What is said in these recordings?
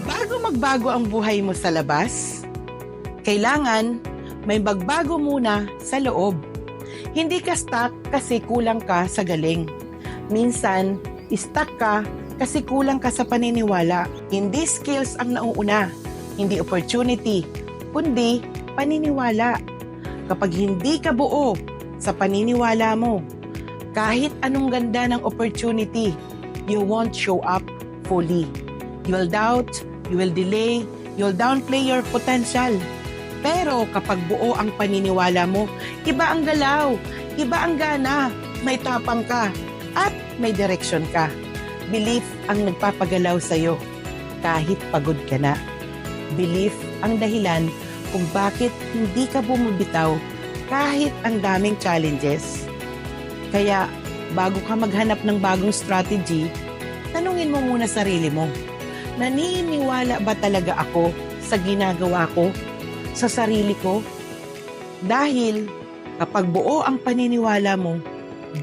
Bago magbago ang buhay mo sa labas, kailangan may magbago muna sa loob. Hindi ka stuck kasi kulang ka sa galing. Minsan, stuck ka kasi kulang ka sa paniniwala. Hindi skills ang nauuna, hindi opportunity, kundi paniniwala. Kapag hindi ka buo sa paniniwala mo, kahit anong ganda ng opportunity, you won't show up fully. You will doubt, you will delay, you'll downplay your potential. Pero kapag buo ang paniniwala mo, iba ang galaw, iba ang gana, may tapang ka, at may direction ka. Belief ang nagpapagalaw sa'yo, kahit pagod ka na. Belief ang dahilan kung bakit hindi ka bumibitaw kahit ang daming challenges. Kaya, bago ka maghanap ng bagong strategy, tanungin mo muna sarili mo, naniniwala ba talaga ako sa ginagawa ko, sa sarili ko? Dahil kapag buo ang paniniwala mo,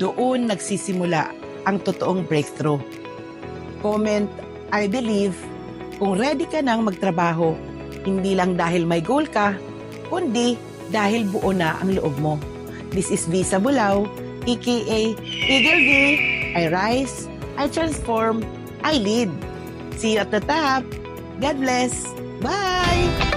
doon nagsisimula ang totoong breakthrough. Comment, I believe, kung ready ka nang magtrabaho, hindi lang dahil may goal ka, kundi dahil buo na ang loob mo. This is Visa Bulao, aka Eagle V. I rise, I transform, I lead. See you at the top. God bless. Bye!